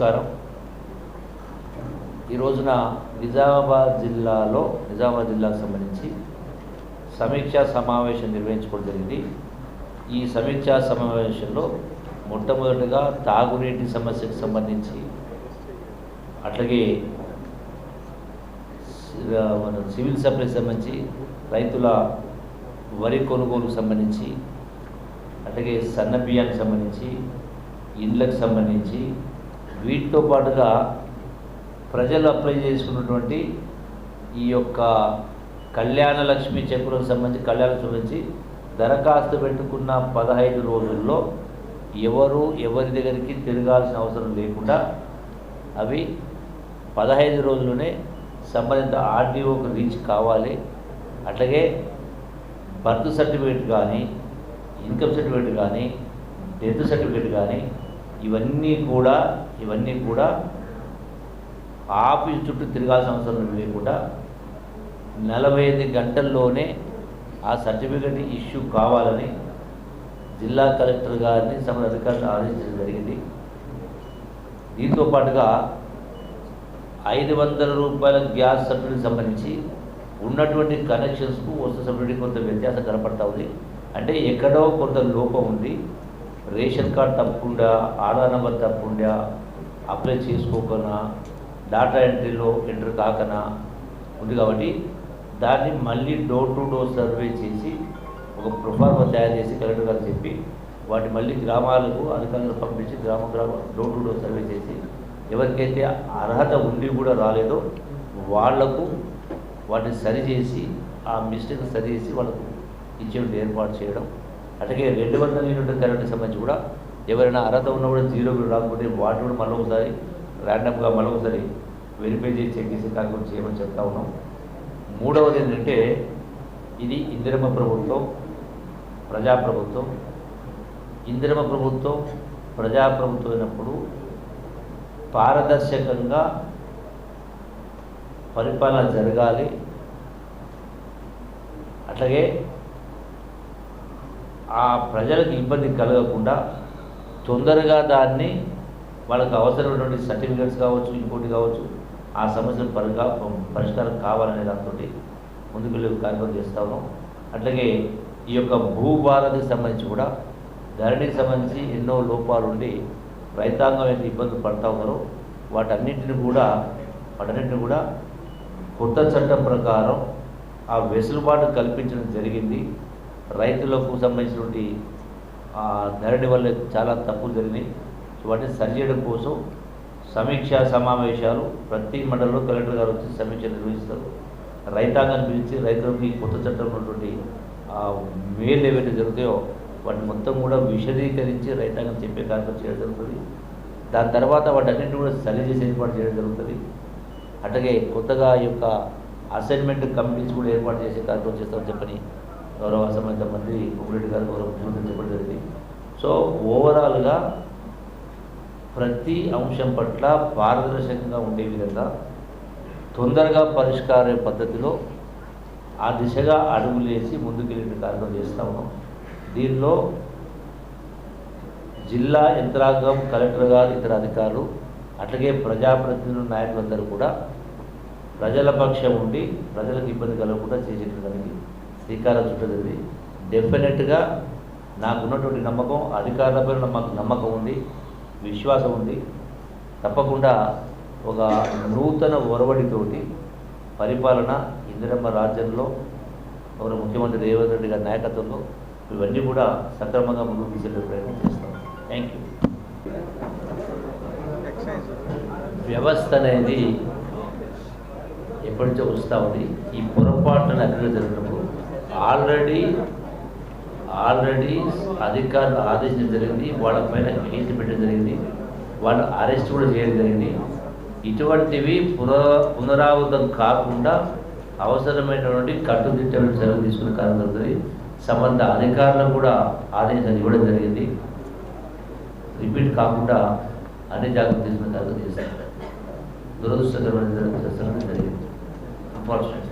నమస్కారం. ఈ రోజున నిజామాబాద్ జిల్లాకు సంబంధించి సమీక్షా సమావేశం నిర్వహించుకోవడం జరిగింది. ఈ సమీక్షా సమావేశంలో మొట్టమొదటిగా తాగునీటి సమస్యకు సంబంధించి, అట్లాగే మన సివిల్ సప్లైస్ సంబంధించి, రైతుల వరి కొనుగోలుకు సంబంధించి, అట్లాగే సన్న బియ్యానికి సంబంధించి, ఇండ్లకు సంబంధించి, వీటితో పాటుగా ప్రజలు అప్లై చేసుకున్నటువంటి ఈ యొక్క కళ్యాణ లక్ష్మి చెక్కులకు సంబంధించి దరఖాస్తు పెట్టుకున్న 15 రోజుల్లో ఎవరి దగ్గరికి తిరగాల్సిన అవసరం లేకుండా అవి 15 రోజుల్లోనే సంబంధిత ఆర్డీఓకి రీచ్ కావాలి. అట్లాగే బర్త్ సర్టిఫికేట్ కానీ, ఇన్కమ్ సర్టిఫికేట్ కానీ, డెత్ సర్టిఫికేట్ కానీ ఇవన్నీ కూడా ఆఫీస్ చుట్టూ తిరగాల్సిన అవసరం లేకుండా 45 గంటల్లోనే ఆ సర్టిఫికేట్ ఇష్యూ కావాలని జిల్లా కలెక్టర్ గారిని సంబంధిత అధికారులను ఆదేశించడం జరిగింది. దీంతో పాటుగా 500 రూపాయల గ్యాస్ సబ్సిడీకి సంబంధించి ఉన్నటువంటి కనెక్షన్స్కు వస్తు సబ్సిడీ కొంత వ్యత్యాసం కనపడతా ఉంది. అంటే ఎక్కడో కొంత లోపం ఉంది. రేషన్ కార్డు తప్పకుండా, ఆధార్ నెంబర్ తప్పకుండా, అప్లై చేసుకోకనా, డాటా ఎంట్రీలో ఎంటర్ కాకనా ఉంది. కాబట్టి దాన్ని మళ్ళీ డోర్ టు డోర్ సర్వే చేసి ఒక ప్రొఫార్మా తయారు చేసి కలెక్టర్ గారు చెప్పి వాటి మళ్ళీ గ్రామాలకు అధికారులను పంపించి గ్రామ డోర్ టు డోర్ సర్వే చేసి ఎవరికైతే అర్హత ఉండి కూడా రాలేదో వాళ్లకు వాటిని సరిచేసి ఆ మిస్టేక్ సరిచేసి వాళ్ళకు ఇచ్చేటువంటి ఏర్పాటు చేయడం. అట్లాగే 200 యూనిట్ల కరెంట్కి సంబంధించి కూడా ఎవరైనా అర్హత ఉన్నా కూడా 0 రాకపోతే వాటిని కూడా మళ్ళీ ఒకసారి ర్యాండమ్గా ఒకసారి వెరిఫై చేసి చెక్ చేసి కార్యక్రమం చేయమని చెప్తా ఉన్నాం. మూడవది ఏంటంటే, ఇది ఇందిరమ్మ ప్రభుత్వం, ప్రజాప్రభుత్వం. ఇందిరమ్మ ప్రభుత్వం ప్రజాప్రభుత్వం అయినప్పుడు పారదర్శకంగా పరిపాలన జరగాలి. అట్లాగే ఆ ప్రజలకు ఇబ్బంది కలగకుండా తొందరగా దాన్ని వాళ్ళకు అవసరమైనటువంటి సర్టిఫికేట్స్ కావచ్చు, ఇంకోటి కావచ్చు, ఆ సమస్యలు పరిష్కారం కావాలనే దాంతో ముందుకు వెళ్ళి కార్యక్రమం చేస్తా ఉన్నాం. అట్లాగే ఈ యొక్క భూభారతికి సంబంధించి కూడా ధరణికి సంబంధించి ఎన్నో లోపాలు ఉండి రైతాంగం ఎంత ఇబ్బందులు పడతా ఉన్నారో వాటన్నింటిని కూడా కొత్త చట్టం ప్రకారం ఆ వెసులుబాటు కల్పించడం జరిగింది. రైతులకు సంబంధించినటువంటి ధరణి వల్ల చాలా తప్పులు జరిగినాయి. వాటిని సరిచేయడం కోసం సమీక్షా సమావేశాలు ప్రతి మండలంలో కలెక్టర్ గారు వచ్చి సమీక్ష నిర్వహిస్తారు. రైతాంగాన్ని పిలిచి రైతులకు ఈ కొత్త చట్టంలో ఉన్నటువంటి మేలు ఏవైతే జరుగుతాయో వాటిని మొత్తం కూడా విశదీకరించి రైతాంగం చెప్పే కార్యక్రమం చేయడం జరుగుతుంది. దాని తర్వాత వాటన్నింటినీ కూడా సరి చేసి ఏర్పాటు చేయడం జరుగుతుంది. అట్లాగే కొత్తగా ఈ యొక్క అసైన్మెంట్ కమిటీస్ కూడా ఏర్పాటు చేసే కార్యక్రమం చేస్తామని చెప్పని గౌరవ సంబంధిత మంత్రి ఉమ్మరెడ్డి గారు గౌరవ ముఖ్యమంత్రి చెప్పడం జరిగింది. సో ఓవరాల్గా ప్రతి అంశం పట్ల పారదర్శకంగా ఉండే విధంగా తొందరగా పరిష్కార పద్ధతిలో ఆ దిశగా అడుగులేసి ముందుకెళ్ళే కార్యక్రమం చేస్తూ ఉన్నాం. దీనిలో జిల్లా యంత్రాంగం, కలెక్టర్ గారు, ఇతర అధికారులు, అట్లాగే ప్రజాప్రతినిధులు, నాయకులందరూ కూడా ప్రజల పక్షం ఉండి ప్రజలకు ఇబ్బంది కలగకుండా చేసేటానికి శ్రీకారం చుట్టది. డెఫినెట్గా నాకున్నటువంటి నమ్మకం, అధికారులపై నమ్మకం ఉంది, విశ్వాసం ఉంది. తప్పకుండా ఒక నూతన ఒరవడితోటి పరిపాలన ఇందిరమ్మ రాజ్యంలో ఒక ముఖ్యమంత్రి రేవంత్ రెడ్డి గారి నాయకత్వంలో ఇవన్నీ కూడా సక్రమంగా ముందుకు తీసుకెళ్లే ప్రయత్నం చేస్తాం. Thank you. వ్యవస్థ అనేది ఎప్పటి నుంచో వస్తూ ఉంది. ఈ పొరపాట్లను అభివృద్ధి జరిగినప్పుడు ఆల్రెడీ అధికారులు ఆదేశించడం జరిగింది. వాళ్ళపైన కేసు పెట్టడం జరిగింది. వాళ్ళు అరెస్ట్ కూడా చేయడం జరిగింది. ఇటువంటివి పునరావృతం కాకుండా అవసరమైనటువంటి కట్టుదిట్టమైన చర్యలు తీసుకునే కారణం జరుగుతుంది. సంబంధ అధికారులకు కూడా ఆదేశాలు ఇవ్వడం జరిగింది. రిపీట్ కాకుండా అన్ని జాగ్రత్తలు తీసుకునే కార్యక్రమం చేస్తారు. దురదృష్టకరమైన జరిగింది. అన్ఫార్చునేట్